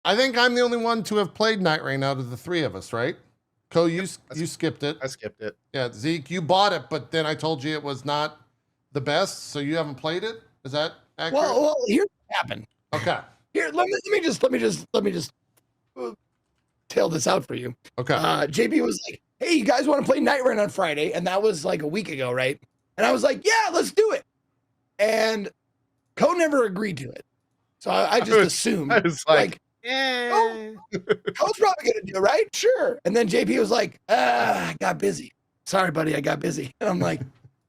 I think I'm the only one to have played Nightreign out of the three of us, right? Co, you skipped it. I skipped it. Yeah, Zeke, you bought it, but then I told you it was not the best, so you haven't played it. Is that accurate? Well, here's what happened. Okay. Here, let me just tail this out for you. Okay. JP was like, "Hey, you guys want to play Nightreign on Friday?" And that was like a week ago, right? And I was like, "Yeah, let's do it." And Co never agreed to it, so I just assumed. I was like yeah. Oh, Co's probably gonna do it, right? Sure. And then JP was like, I got busy. Sorry, buddy, I got busy. And I'm like,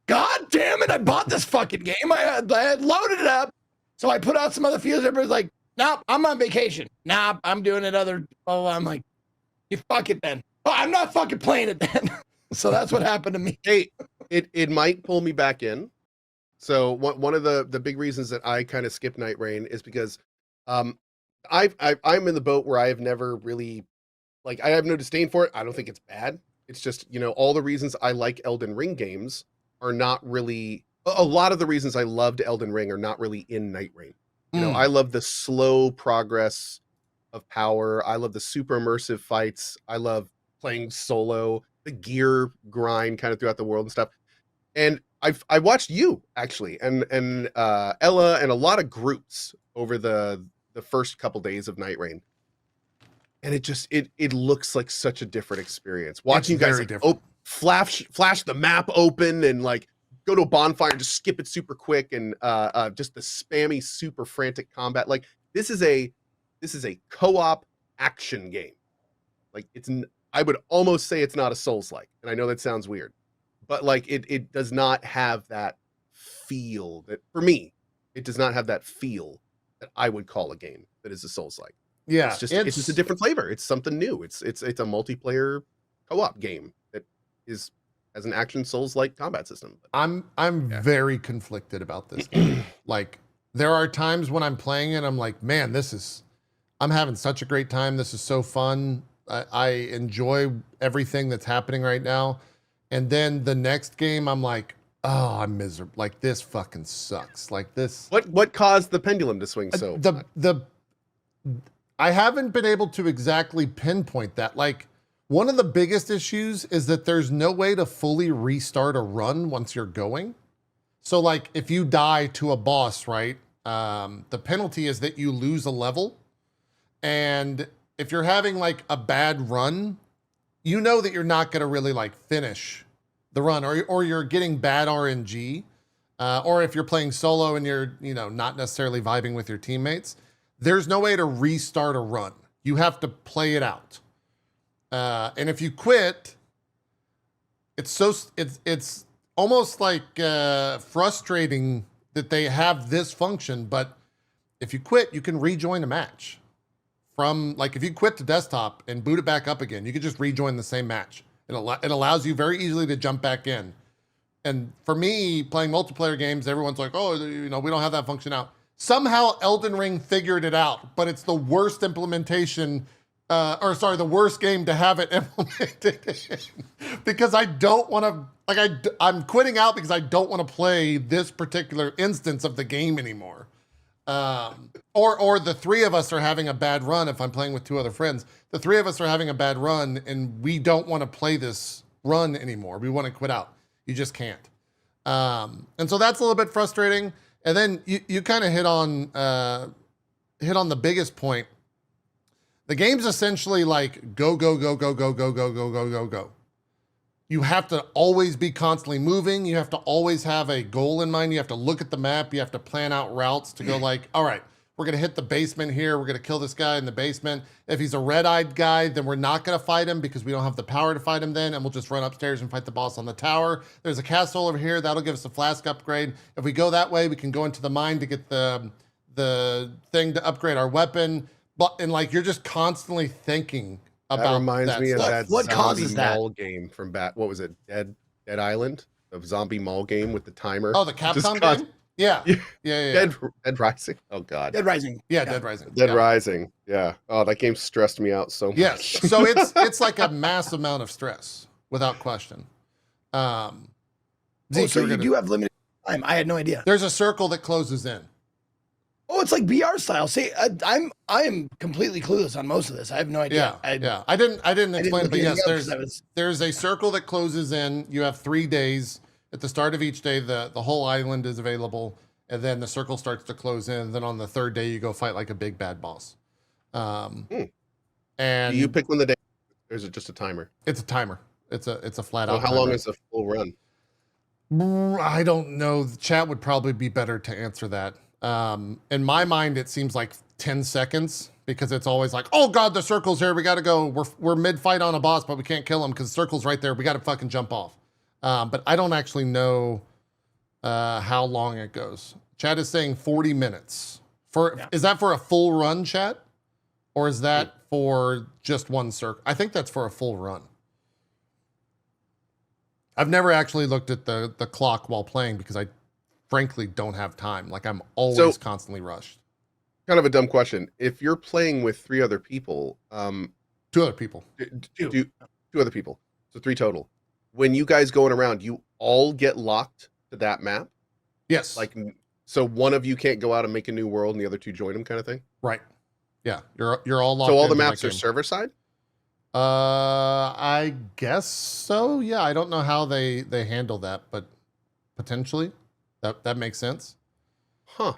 God damn it, I bought this fucking game. I had loaded it up. So I put out some other feels. Everybody's like, nope, I'm on vacation. Nah, I'm doing it other. Oh, I'm like, you fuck it then. Oh, I'm not fucking playing it then. So that's what happened to me. Hey, it might pull me back in. So one of the big reasons that I kind of skip Nightreign is because I'm in the boat where I have never really, like, I have no disdain for it. I don't think it's bad. It's just, you know, all the reasons I like Elden Ring games are not really, a lot of the reasons I loved Elden Ring are not really in Nightreign. You know, I love the slow progress of power. I love the super immersive fights. I love playing solo, the gear grind kind of throughout the world and stuff. And I watched you actually and Ella and a lot of groups over the first couple days of Nightreign, and it just it looks like such a different experience watching you guys like, flash the map open and like go to a bonfire and just skip it super quick, and just the spammy super frantic combat. Like this is a co-op action game. Like I would almost say it's not a Souls-like, and I know that sounds weird, but like it does not have that feel that, for me, it does not have that feel that I would call a game that is a Souls-like. Yeah, it's just a different flavor. It's something new. It's a multiplayer co-op game that has an action Souls-like combat system. I'm very conflicted about this game. Like there are times when I'm playing it, I'm like, man, I'm having such a great time. This is so fun. I enjoy everything that's happening right now. And then the next game, I'm like, oh, I'm miserable. Like this fucking sucks. Like this. What caused the pendulum to swing so? I haven't been able to exactly pinpoint that. Like one of the biggest issues is that there's no way to fully restart a run once you're going. So like if you die to a boss, right? The penalty is that you lose a level. And if you're having like a bad run, you know that you're not going to really like finish the run, or you're getting bad RNG, or if you're playing solo and you're, you know, not necessarily vibing with your teammates, there's no way to restart a run. You have to play it out. And if you quit, it's almost like frustrating that they have this function, but if you quit, you can rejoin a match. From like, if you quit the desktop and boot it back up again, you can just rejoin the same match. It allows you very easily to jump back in. And for me, playing multiplayer games, everyone's like, oh, you know, we don't have that function out. Somehow Elden Ring figured it out, but it's the worst implementation, the worst game to have it implemented in. Because I don't want to, like, I'm quitting out because I don't want to play this particular instance of the game anymore. Or the three of us are having a bad run. If I'm playing with two other friends, the three of us are having a bad run and we don't want to play this run anymore. We want to quit out. You just can't. And so that's a little bit frustrating. And then you kind of hit on the biggest point. The game's essentially like go, go, go, go, go, go, go, go, go, go, go. You have to always be constantly moving. You have to always have a goal in mind. You have to look at the map. You have to plan out routes to go like, all right, we're going to hit the basement here. We're going to kill this guy in the basement. If he's a red-eyed guy, then we're not going to fight him because we don't have the power to fight him then, and we'll just run upstairs and fight the boss on the tower. There's a castle over here. That'll give us a flask upgrade. If we go that way, we can go into the mine to get the thing to upgrade our weapon. And like, you're just constantly thinking about that. Reminds me of that what causes that mall game from what was it, Dead Island, the zombie mall game with the timer. Oh, the Capcom game. Yeah. Dead Rising. Oh God. Dead Rising. Yeah, Dead Rising. Dead Rising. Yeah. Oh, that game stressed me out so much. Yes. So it's like a massive amount of stress, without question. So you do have limited time. I had no idea. There's a circle that closes in. Oh, it's like BR style. See, I am completely clueless on most of this. I have no idea. Yeah. I didn't explain it, but yes, there's there's a circle that closes in. You have 3 days. At the start of each day, the whole island is available, and then the circle starts to close in. And then on the 3rd day, you go fight like a big bad boss. And Do you pick one the day, or is it just a timer? it's a timer. It's a flat So out. how long is the full run? I don't know. The chat would probably be better to answer that. In my mind, it seems like 10 seconds because it's always like, oh God, the circle's here. We got to go. We're mid fight on a boss, but we can't kill him because the circle's right there. We got to fucking jump off. But I don't actually know how long it goes. Chat is saying 40 minutes. Is that for a full run, chat? Or is that for just one circle? I think that's for a full run. I've never actually looked at the clock while playing because I frankly don't have time. Like I'm always constantly rushed. Kind of a dumb question. If you're playing with 3 other people, 2 other people. 2 other people, so 3 total. When you guys going around, you all get locked to that map? Yes. Like, so one of you can't go out and make a new world and the other 2 join them kind of thing? Right. Yeah. You're all locked. So all the maps are server side? I guess so. Yeah. I don't know how they handle that, but potentially that makes sense. Huh.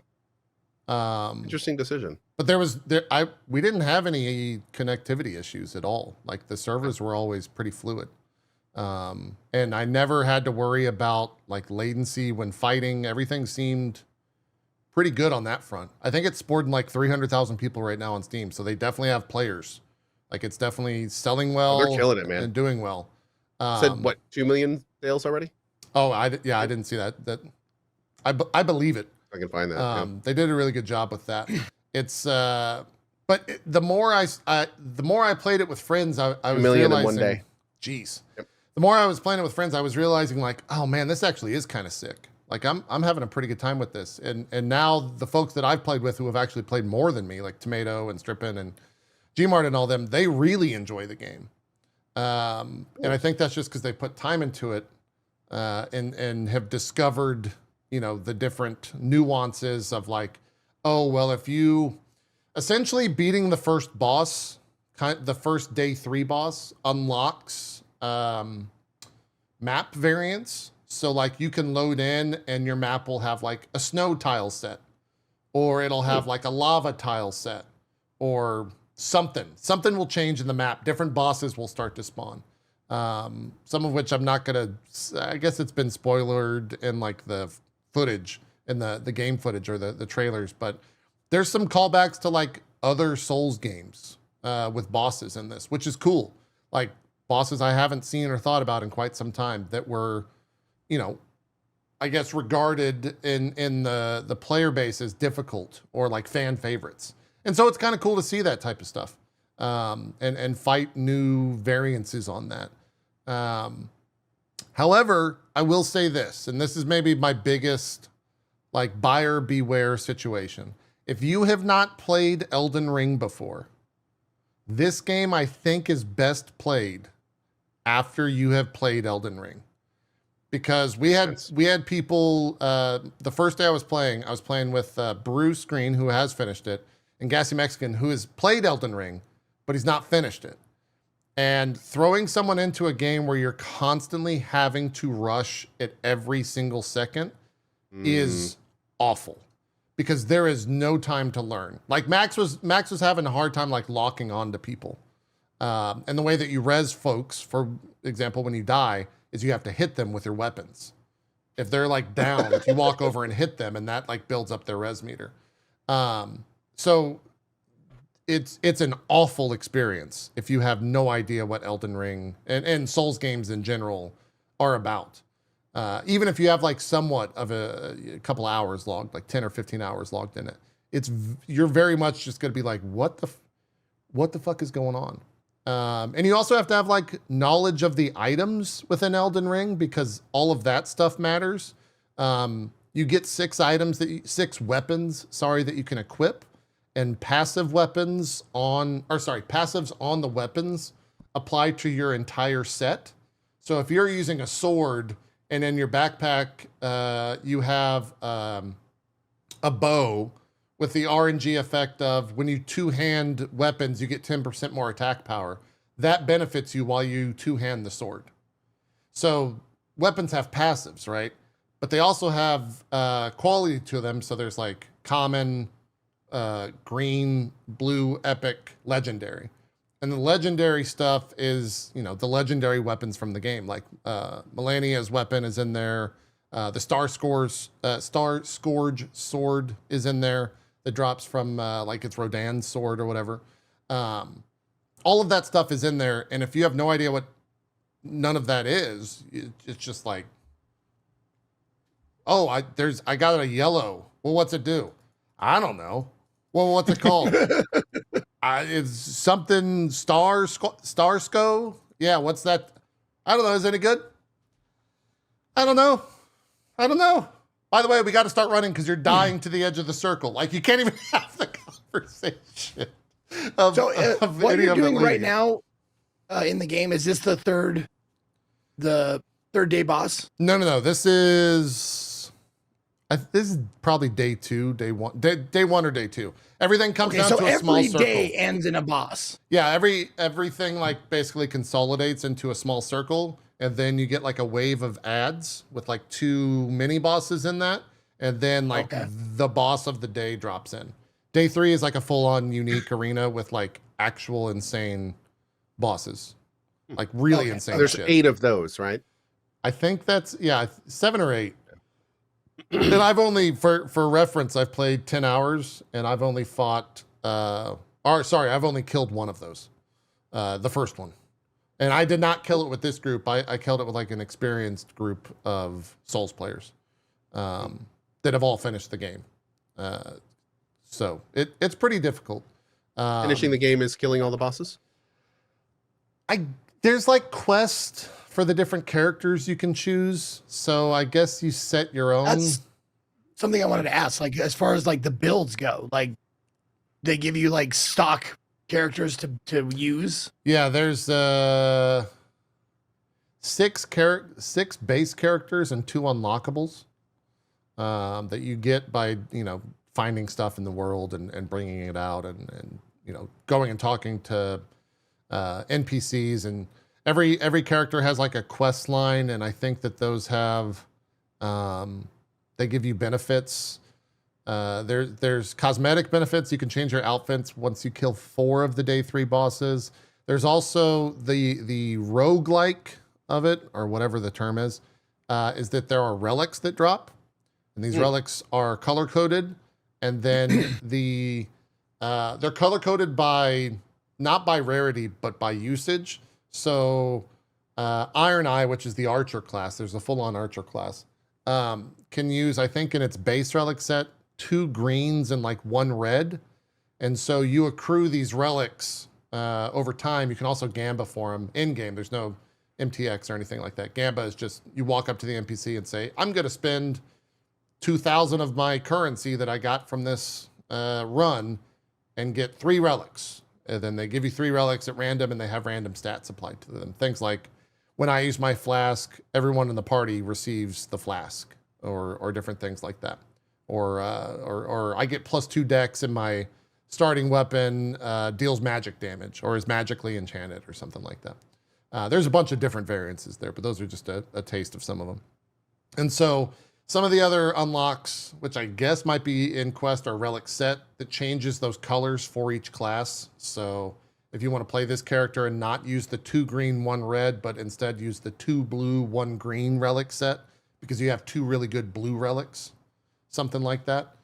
Interesting decision. But we didn't have any connectivity issues at all. Like the servers were always pretty fluid. And I never had to worry about like latency when fighting. Everything seemed pretty good on that front. I think it's sporting like 300,000 people right now on Steam. So they definitely have players. Like it's definitely selling well. They're killing it, man. And doing well. Said what, 2 million sales already? Oh, I didn't see that. I believe it. I can find that. They did a really good job with that. It's the more I played it with friends, I was million realizing, in one day. Jeez. Yep. The more I was playing it with friends, I was realizing like, oh man, this actually is kind of sick. Like I'm having a pretty good time with this. And now the folks that I've played with who have actually played more than me, like Tomato and Strippin and Gmart and all them, they really enjoy the game. And I think that's just because they put time into it and have discovered, the different nuances of like, oh, well, if you essentially beating the first boss, the first day 3 boss unlocks map variants. So like you can load in and your map will have like a snow tile set, or it'll have like a lava tile set, or something will change in the map. Different bosses will start to spawn. Some of which I'm not gonna, I guess it's been spoilered in like the footage, in the game footage or the trailers, but there's some callbacks to like other Souls games with bosses in this, which is cool. Like bosses I haven't seen or thought about in quite some time that were, I guess regarded in the player base as difficult or like fan favorites. And so it's kind of cool to see that type of stuff and fight new variances on that. However, I will say this, and this is maybe my biggest like buyer beware situation. If you have not played Elden Ring before, this game I think is best played after you have played Elden Ring. Because we had people, the first day I was playing with Bruce Green, who has finished it, and Gassy Mexican, who has played Elden Ring, but he's not finished it. And throwing someone into a game where you're constantly having to rush at every single second is awful, because there is no time to learn. Like Max was having a hard time like locking onto people. And the way that you res folks, for example, when you die, is you have to hit them with your weapons. If they're like down, if you walk over and hit them, and that like builds up their res meter. So it's an awful experience if you have no idea what Elden Ring and Souls games in general are about. Even if you have like somewhat of a couple hours logged, like 10 or 15 hours logged in it, you're very much just going to be like, what the fuck is going on? And you also have to have like knowledge of the items within Elden Ring, because all of that stuff matters. You get 6 weapons that you can equip, and passives on the weapons apply to your entire set. So if you're using a sword and in your backpack, you have a bow with the RNG effect of when you two-hand weapons, you get 10% more attack power. That benefits you while you two-hand the sword. So weapons have passives, right? But they also have quality to them. So there's like common, green, blue, epic, legendary. And the legendary stuff is, the legendary weapons from the game. Like Melania's weapon is in there. The Star Scourge sword is in there that drops from like it's Rodan's sword or whatever. All of that stuff is in there. And if you have no idea what none of that is, it's just like, oh, I got a yellow. Well, what's it do? I don't know. Well, what's it called? It's something Starsco. Yeah, what's that? I don't know. Is it any good? I don't know. By the way, we got to start running because you're dying to the edge of the circle. Like you can't even have the conversation. Of what you're doing right now in the game, is this the third day boss? No. This is probably day 2, day 1, day 1 or day 2. Everything comes down to a small circle. Every day ends in a boss. Yeah, everything like basically consolidates into a small circle, and then you get like a wave of ads with like 2 mini bosses in that, and then like the boss of the day drops in. Day 3 is like a full-on unique arena with like actual insane bosses, like really insane. There's shit. 8 of those, right? I think that's 7 or 8. And I've only, for reference, I've played 10 hours and I've only fought, I've only killed one of those, the first one. And I did not kill it with this group. I killed it with like an experienced group of Souls players that have all finished the game. So it's pretty difficult. Finishing the game is killing all the bosses? There's like quests for the different characters you can choose. So I guess you set your own. That's something I wanted to ask. Like, as far as like the builds go, like they give you like stock characters to use. Yeah, there's 6 base characters and 2 unlockables that you get by, finding stuff in the world and bringing it out and going and talking to NPCs, and every character has like a quest line, and I think that those have they give you benefits. There's cosmetic benefits. You can change your outfits once you kill 4 of the day 3 bosses. There's also the roguelike of it, or whatever the term is that there are relics that drop, and these relics are color coded, and then they're color coded not by rarity but by usage. So Iron Eye, which is the archer class, there's a full-on archer class, can use, I think in its base relic set, 2 greens and like 1 red. And so you accrue these relics over time. You can also Gamba for them in-game. There's no MTX or anything like that. Gamba is just, you walk up to the NPC and say, I'm going to spend 2,000 of my currency that I got from this run and get 3 relics. And then they give you 3 relics at random, and they have random stats applied to them. Things like, when I use my flask, everyone in the party receives the flask, or different things like that. Or I get +2 dex, and my starting weapon deals magic damage, or is magically enchanted, or something like that. There's a bunch of different variances there, but those are just a taste of some of them. And so some of the other unlocks, which I guess might be in quest, or relic set that changes those colors for each class. So if you want to play this character and not use the 2 green, 1 red, but instead use the 2 blue, 1 green relic set, because you have 2 really good blue relics, something like that,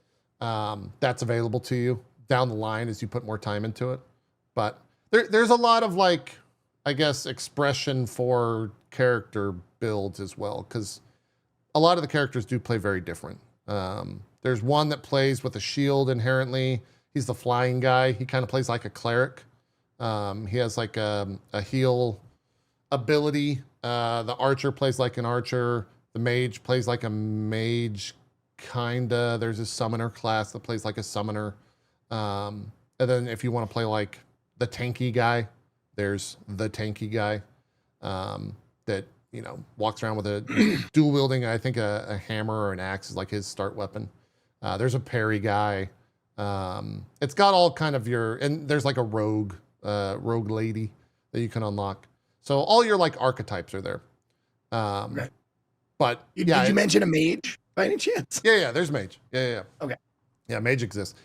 that's available to you down the line as you put more time into it. But there's a lot of, like, I guess, expression for character builds as well, because a lot of the characters do play very different. There's one that plays with a shield inherently. He's the flying guy. He kind of plays like a cleric. He has like a heal ability. The archer plays like an archer. The mage plays like a mage, kinda. There's a summoner class that plays like a summoner. And then if you want to play like the tanky guy, there's the tanky guy that, walks around with a dual wielding, I think a hammer or an axe is like his start weapon. There's a parry guy. It's got all kind of and there's like a rogue lady that you can unlock. So all your like archetypes are there. Right. But Did yeah, you mention a mage by any chance? yeah, there's mage. Yeah. Okay. Yeah, mage exists.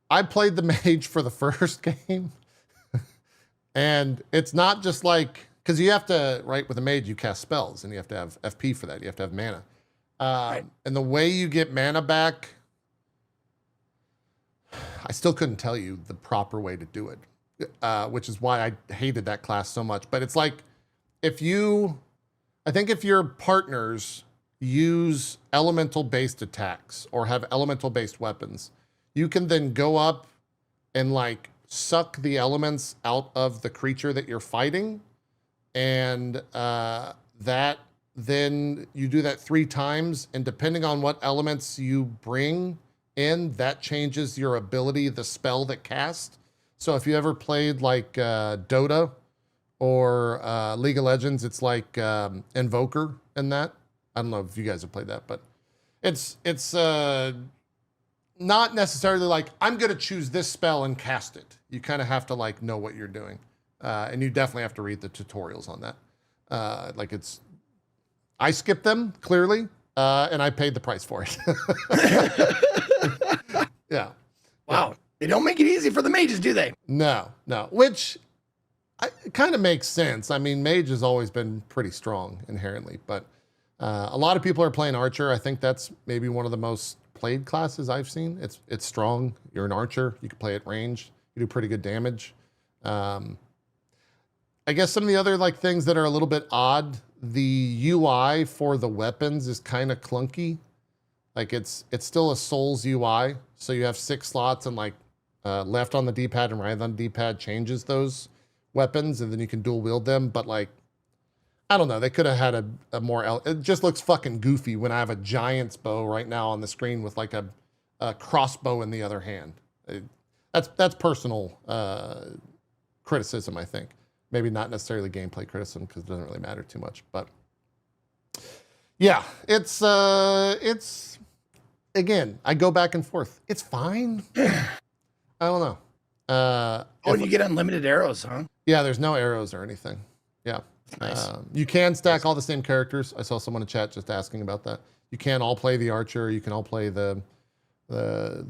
I played the mage for the first game, and it's not just like, because you have to, right, with a mage you cast spells and you have to have FP for that. You have to have mana. Right. And the way you get mana back, I still couldn't tell you the proper way to do it, which is why I hated that class so much. But it's like, I think if your partners use elemental-based attacks or have elemental-based weapons, you can then go up and like suck the elements out of the creature that you're fighting. And that then you do that 3 times. And depending on what elements you bring in, that changes your ability, the spell that cast. So if you ever played like Dota or League of Legends, it's like Invoker in that. I don't know if you guys have played that, but it's not necessarily like, I'm going to choose this spell and cast it. You kind of have to like know what you're doing. And you definitely have to read the tutorials on that. I skipped them clearly, and I paid the price for it. Yeah. Wow. They don't make it easy for the mages, do they? No, which kind of makes sense. I mean, mage has always been pretty strong inherently, but a lot of people are playing archer. I think that's maybe one of the most played classes I've seen. It's strong. You're an archer. You can play at range. You do pretty good damage. I guess some of the other like things that are a little bit odd, the UI for the weapons is kind of clunky. Like it's still a Souls UI. So you have 6 slots and like left on the D-pad and right on the D-pad changes those weapons, and then you can dual wield them. But like, I don't know, they could have had a more, it just looks fucking goofy when I have a giant's bow right now on the screen with like a crossbow in the other hand. That's personal criticism, I think. Maybe not necessarily gameplay criticism because it doesn't really matter too much. But yeah, it's again, I go back and forth. It's fine. I don't know. And you get unlimited arrows, huh? Yeah, there's no arrows or anything. Yeah. Nice. You can stack all the same characters. I saw someone in chat just asking about that. You can all play the archer. You can all play the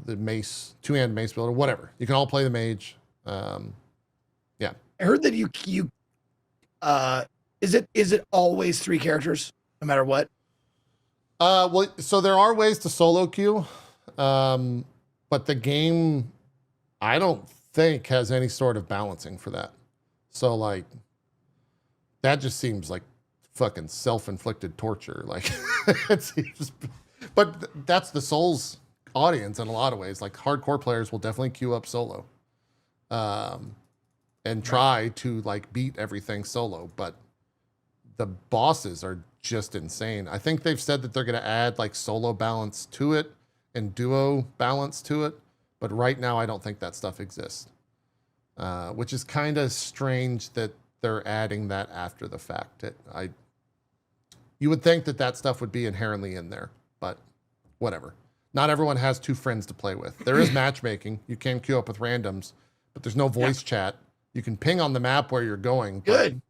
mace, 2-hand mace builder, whatever. You can all play the mage. Yeah. I heard that you is it always 3 characters no matter what? Well, so there are ways to solo queue, but the game, I don't think has any sort of balancing for that. So like, that just seems like fucking self-inflicted torture. Like, but that's the Souls audience in a lot of ways. Like hardcore players will definitely queue up solo, and try to like beat everything solo. But the bosses are just insane. I think they've said that they're going to add like solo balance to it and duo balance to it. But right now, I don't think that stuff exists, which is kind of strange that they're adding that after the fact. You would think that stuff would be inherently in there, but whatever. Not everyone has 2 friends to play with. There is matchmaking. You can queue up with randoms, but there's no voice chat. You can ping on the map where you're going. Good.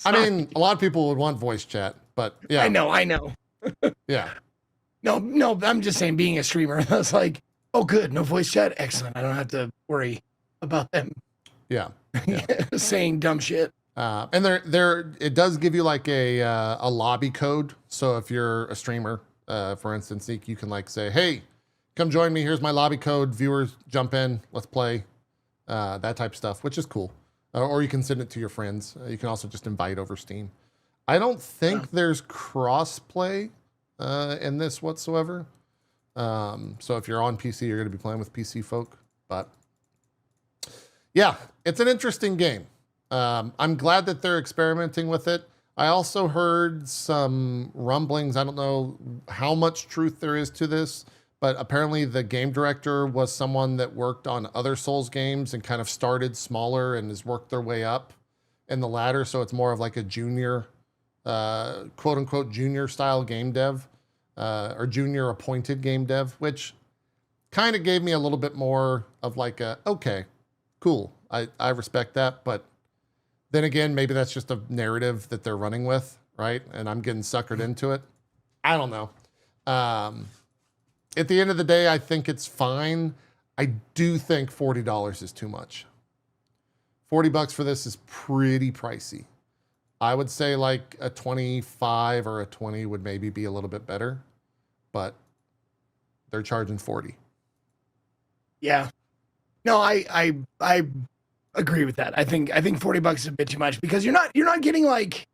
I mean, a lot of people would want voice chat, but yeah. I know. Yeah. No, I'm just saying, being a streamer, that's like, oh, good, no voice chat, excellent. I don't have to worry about them. Yeah. Saying dumb shit. And it does give you like a lobby code. So if you're a streamer, for instance, you can like say, hey, come join me. Here's my lobby code. Viewers, jump in. Let's play. That type of stuff, which is cool. Or you can send it to your friends. You can also just invite over Steam. I don't think there's cross-play in this whatsoever. So if you're on PC, you're going to be playing with PC folk. But yeah, it's an interesting game. I'm glad that they're experimenting with it. I also heard some rumblings. I don't know how much truth there is to this, but apparently the game director was someone that worked on other Souls games and kind of started smaller and has worked their way up in the ladder. So it's more of like a junior, quote unquote, junior style game dev, or junior appointed game dev, which kind of gave me a little bit more of like okay, cool. I respect that. But then again, maybe that's just a narrative that they're running with, right? And I'm getting suckered into it. I don't know. At the end of the day, I think it's fine. I do think $40 is too much. $40 for this is pretty pricey. I would say like a 25 or a 20 would maybe be a little bit better, but they're charging 40. Yeah. No, I agree with that. I think $40 is a bit too much because you're not getting like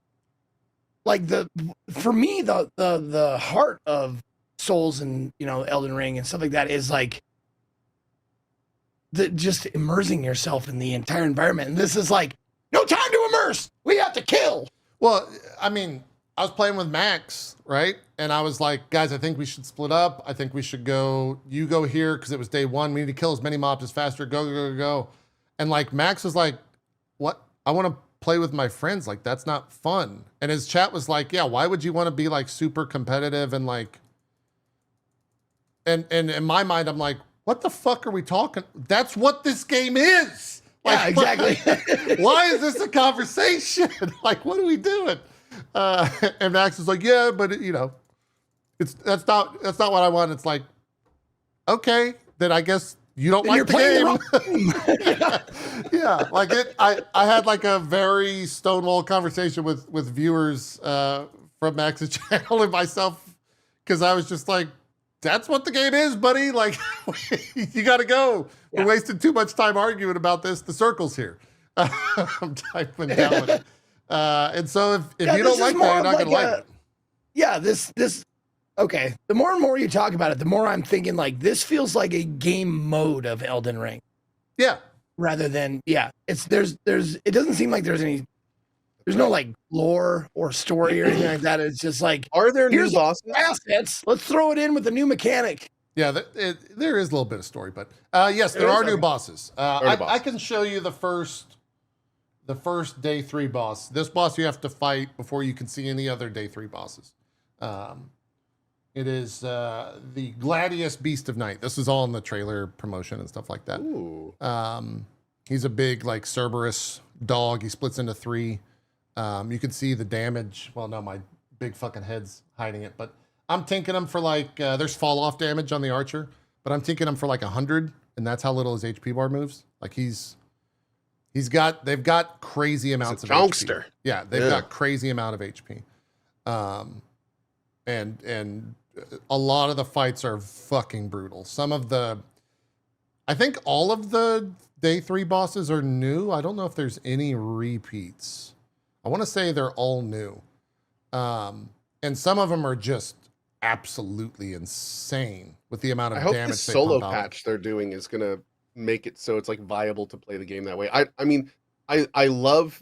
for me the heart of Souls and Elden Ring and stuff like that is like just immersing yourself in the entire environment. And this is like, no time to immerse. We have to kill. Well, I mean, I was playing with Max, right? And I was like, guys, I think we should split up. I think we should you go here because it was day one. We need to kill as many mobs as faster. Go, go, go, go. And like Max was like, what? I want to play with my friends. Like, that's not fun. And his chat was like, yeah, why would you want to be like super competitive and like, and in my mind, I'm like, what the fuck are we talking? That's what this game is. Like, Yeah, exactly. why is this a conversation? Like, what are we doing? And Max is like, yeah, but that's not what I want. It's like, okay, then I guess you don't like the game. Yeah, like I had like a very stonewall conversation with viewers from Max's channel and myself because I was just like, that's what the game is, buddy. Like, you got to go. Yeah. We're wasting too much time arguing about this. The circle's here. I'm typing down it. And so if you don't like that, you're not going to like it. Yeah, this. Okay. The more and more you talk about it, the more I'm thinking like this feels like a game mode of Elden Ring. Yeah. Rather than it doesn't seem like there's no like lore or story or anything like that. It's just like, are there new bosses? Assets. Let's throw it in with a new mechanic. Yeah, there is a little bit of story, but yes, there are new bosses. I can show you the first day 3 boss. This boss you have to fight before you can see any other day 3 bosses. It is the Gladius Beast of Night. This is all in the trailer promotion and stuff like that. Ooh. He's a big like Cerberus dog. He splits into 3. You can see the damage. Well, no, my big fucking head's hiding it, but I'm tinking him for like, there's fall off damage on the archer, but I'm tinking him for like 100, and that's how little his HP bar moves. Like they've got crazy amounts of jonkster. HP. Yeah, they've got crazy amount of HP. And a lot of the fights are fucking brutal. I think all of the day 3 bosses are new. I don't know if there's any repeats. I want to say they're all new. And some of them are just absolutely insane with the amount of damage. I hope the solo patch they're doing is going to make it so it's like viable to play the game that way. I mean, I love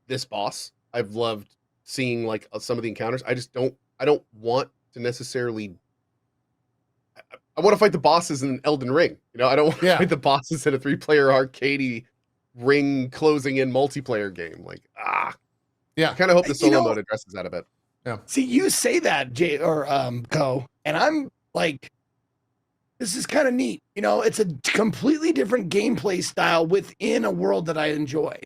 this boss. I've loved seeing like some of the encounters. I don't want to necessarily, I want to fight the bosses in Elden Ring. I don't want to fight the bosses in a 3-player arcadey ring closing in multiplayer game. Like, yeah. I kind of hope the solo mode addresses that a bit. Yeah. See, you say that, Co, and I'm like, this is kind of neat. It's a completely different gameplay style within a world that I enjoy.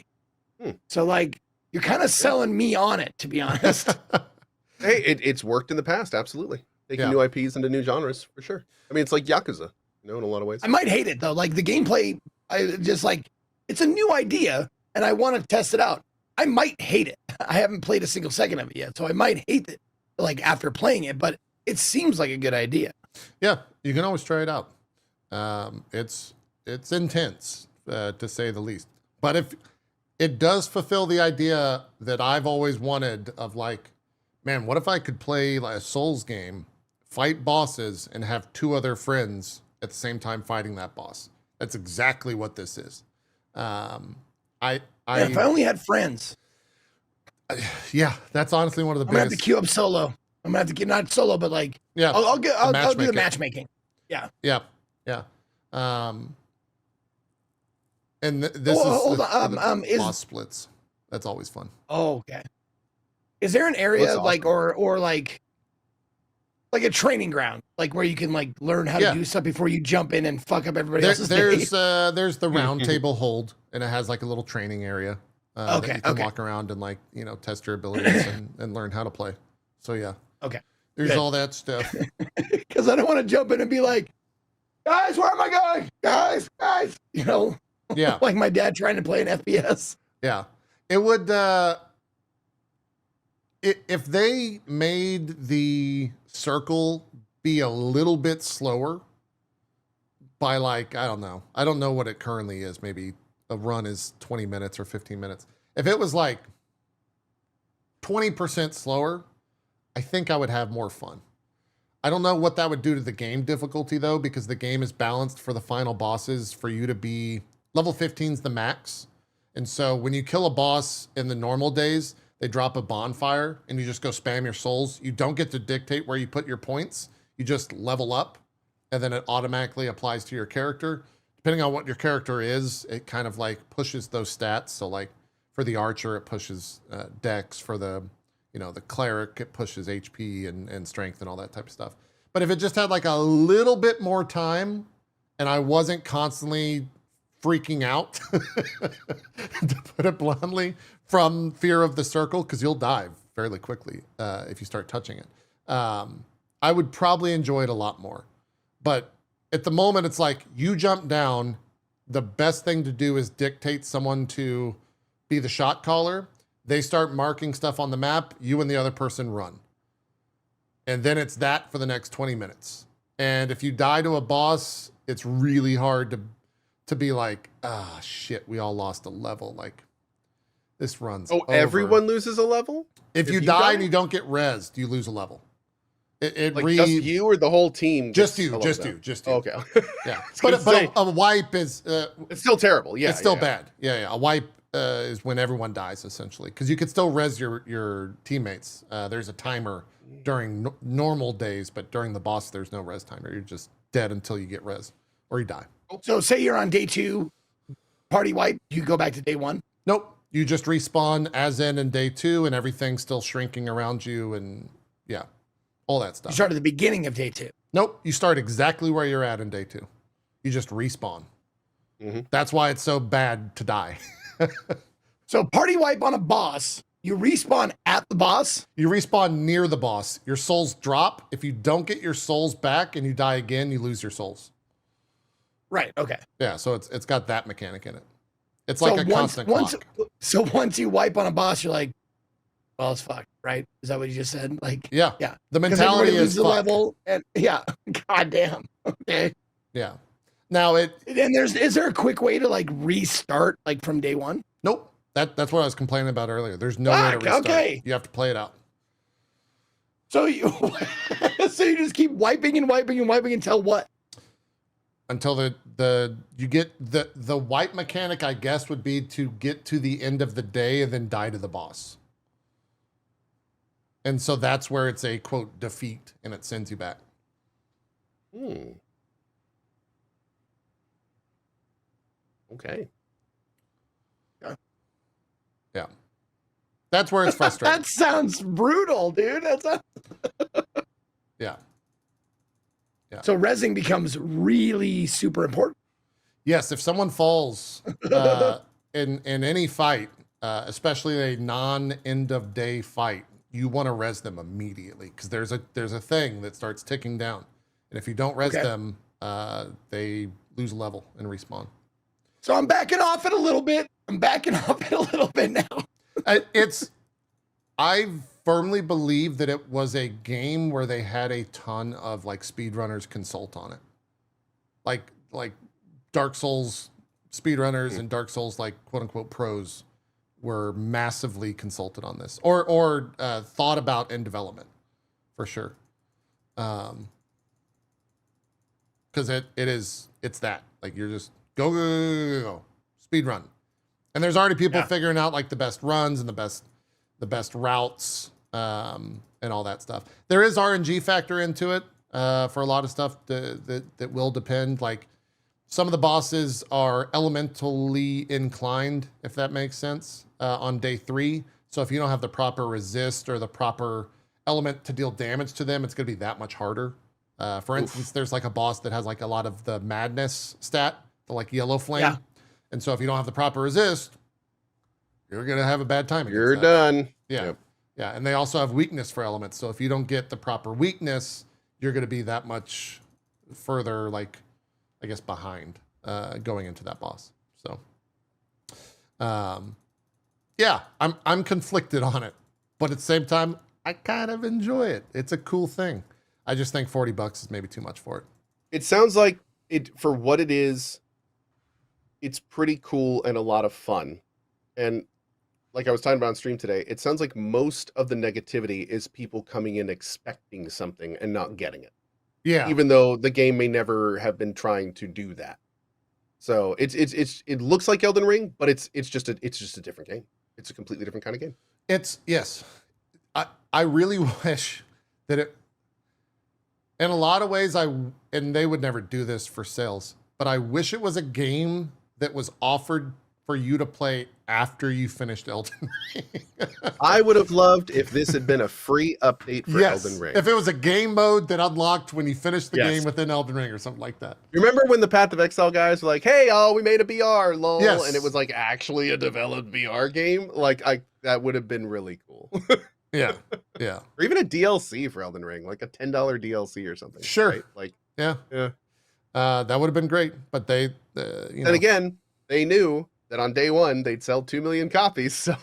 So, like, you're kind of selling me on it, to be honest. Hey, it's worked in the past, absolutely. Taking new IPs into new genres, for sure. I mean, it's like Yakuza, in a lot of ways. I might hate it, though. Like, the gameplay, I just, like, it's a new idea, and I want to test it out. I might hate it. I haven't played a single second of it yet, so I might hate it, like, after playing it, but it seems like a good idea. Yeah, you can always try it out. It's intense, to say the least. But if it does fulfill the idea that I've always wanted of, like, man, what if I could play like a Souls game, fight bosses, and have 2 other friends at the same time fighting that boss? That's exactly what this is. If I only had friends. Yeah, that's honestly one of the biggest. I'm gonna have to queue up solo. I'm gonna have to get not solo, but like I'll do the matchmaking. Yeah. And this is boss splits. That's always fun. Oh, okay. Is there an area awesome. Like or like like a training ground, like where you can like learn how to Yeah. do stuff before you jump in and fuck up everybody There, else's day. there's the round table hold, and it has like a little training area that Okay, you can okay. walk around and like, you know, test your abilities and learn how to play. So yeah, Okay. there's Good. all that stuff. Because I don't want to jump in and be like, guys, where am I going? Guys, you know, Yeah, like my dad trying to play an FPS. yeah. It would if they made the circle be a little bit slower by like, I don't know what it currently is. Maybe a run is 20 minutes or 15 minutes. If it was like 20% slower, I think I would have more fun. I don't know what that would do to the game difficulty though, because the game is balanced for the final bosses for you to be level 15's the max. And so when you kill a boss in the normal days, they drop a bonfire and you just go spam your souls. You don't get to dictate where you put your points. You just level up and then it automatically applies to your character. Depending on what your character is, it kind of like pushes those stats. So like for the archer, it pushes dex. For the, you know, the cleric, it pushes HP and strength and all that type of stuff. But if it just had like a little bit more time and I wasn't constantly freaking out, to put it bluntly, from fear of the circle, because you'll die fairly quickly if you start touching it, I would probably enjoy it a lot more. But at the moment, it's like you jump down, the best thing to do is dictate someone to be the shot caller. They start marking stuff on the map, you and the other person run. And then it's that for the next 20 minutes. And if you die to a boss, it's really hard to be like, ah, shit, we all lost a level. Like, this runs over. Everyone loses a level? If you die and you don't get rezzed, you lose a level. It Like just you or the whole team? Just you. Okay. Yeah. But a wipe is... it's still terrible. Yeah. It's still bad. Yeah. A wipe is when everyone dies, essentially. Because you could still res your teammates. There's a timer during normal days, but during the boss, there's no res timer. You're just dead until you get res or you die. So say you're on day 2, party wipe, you go back to day 1? Nope. You just respawn as in day 2 and everything's still shrinking around you and yeah, all that stuff. You start at the beginning of day 2. Nope. You start exactly where you're at in day 2. You just respawn. Mm-hmm. That's why it's so bad to die. So party wipe on a boss, you respawn at the boss? You respawn near the boss. Your souls drop. If you don't get your souls back and you die again, you lose your souls. Right. Okay. Yeah. So it's got that mechanic in it. It's like a constant clock. So once you wipe on a boss, you're like, well, it's fucked, right? Is that what you just said? Like, yeah. Yeah. The mentality is the fuck. level and yeah. Goddamn. Okay. Yeah. Now And is there a quick way to like restart like from day 1? Nope. That's what I was complaining about earlier. There's no way to restart. Okay. You have to play it out. So you just keep wiping and wiping and wiping until what? Until you get the wipe mechanic, I guess, would be to get to the end of the day and then die to the boss. And so that's where it's a quote defeat and it sends you back. Okay. Yeah. That's where it's frustrating. That sounds brutal, dude. Yeah. So rezzing becomes really super important. Yes, if someone falls in any fight, especially a non-end of day fight, you want to res them immediately because there's a thing that starts ticking down, and if you don't res them, they lose a level and respawn. So I'm backing off it a little bit. Now. I firmly believe that it was a game where they had a ton of like speedrunners consult on it, like Dark Souls speedrunners and Dark Souls like quote unquote pros were massively consulted on this or thought about in development for sure. Because it's that like you're just go speed run, and there's already people figuring out like the best runs and the best routes and all that stuff. There is RNG factor into it for a lot of stuff that will depend. Like some of the bosses are elementally inclined, if that makes sense, on day 3. So if you don't have the proper resist or the proper element to deal damage to them, it's going to be that much harder. For instance, there's like a boss that has like a lot of the madness stat, the like yellow flame. Yeah. And so if you don't have the proper resist, you're going to have a bad time. against You're that. done. Yeah. Yep. Yeah. And they also have weakness for elements. So if you don't get the proper weakness, you're going to be that much further, like, I guess, behind going into that boss. So, yeah, I'm conflicted on it, but at the same time, I kind of enjoy it. It's a cool thing. I just think $40 is maybe too much for it. It sounds like it for what it is. It's pretty cool and a lot of fun. And like I was talking about on stream today, it sounds like most of the negativity is people coming in expecting something and not getting it. Yeah. Even though the game may never have been trying to do that. So it looks like Elden Ring, but it's just a different game. It's a completely different kind of game. Yes. I really wish that it, in a lot of ways, and they would never do this for sales, but I wish it was a game that was offered for you to play after you finished Elden Ring. I would have loved if this had been a free update for Elden Ring. If it was a game mode that unlocked when you finished the Yes. game within Elden Ring or something like that. Remember when the Path of Exile guys were like, "Hey, we made a VR, lol," Yes. and it was like actually a developed VR game? Like, that would have been really cool. Yeah. Or even a DLC for Elden Ring, like a $10 DLC or something. Sure. Right? Like, Yeah. yeah. That would have been great, but they, you know. And again, they knew that on day one they'd sell 2 million copies, so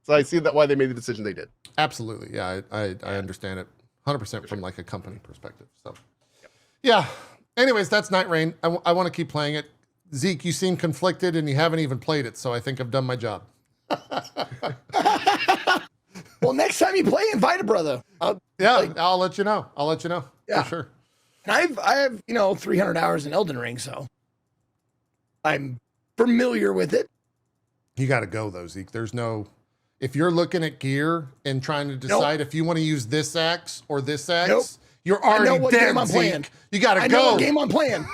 I see that why they made the decision they did. Absolutely. Yeah, I understand it 100% from like a company perspective. So, yeah. Anyways, that's Nightreign. I want to keep playing it. Zeke, you seem conflicted and you haven't even played it, so I think I've done my job. Well, next time you play, invite a brother. I'll let you know. Yeah. For sure. And I have 300 hours in Elden Ring, so I'm familiar with it. You got to go though, Zeke. There's no, if you're looking at gear and trying to decide if you want to use this axe or this axe, you're I know already what dead, game I'm Zeke. playing. You got to I go. know what game I'm playing.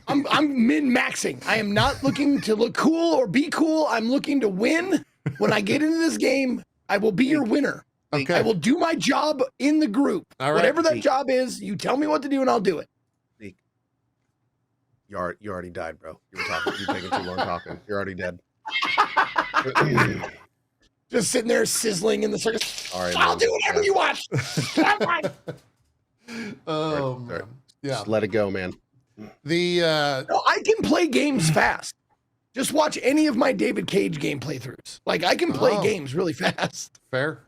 I'm min-maxing. I am not looking to look cool or be cool. I'm looking to win. When I get into this game, I will be your winner. Okay. I will do my job in the group. All right. Whatever that job is, you tell me what to do and I'll do it. You already died, bro. You're taking too long talking. You're already dead. Just sitting there sizzling in the circus. All right, I'll man. do whatever you want. Oh, Sorry. man. Yeah. Just let it go, man. The No, I can play games fast. Just watch any of my David Cage game playthroughs. Like I can play games really fast. fair.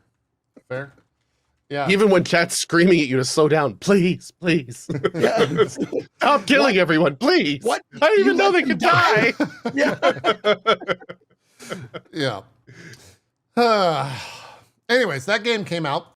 Yeah. Even when chat's screaming at you to slow down, please. Yeah. Stop killing everyone, please. What? I didn't even You know let they them could die. Yeah. Yeah. Anyways, that game came out.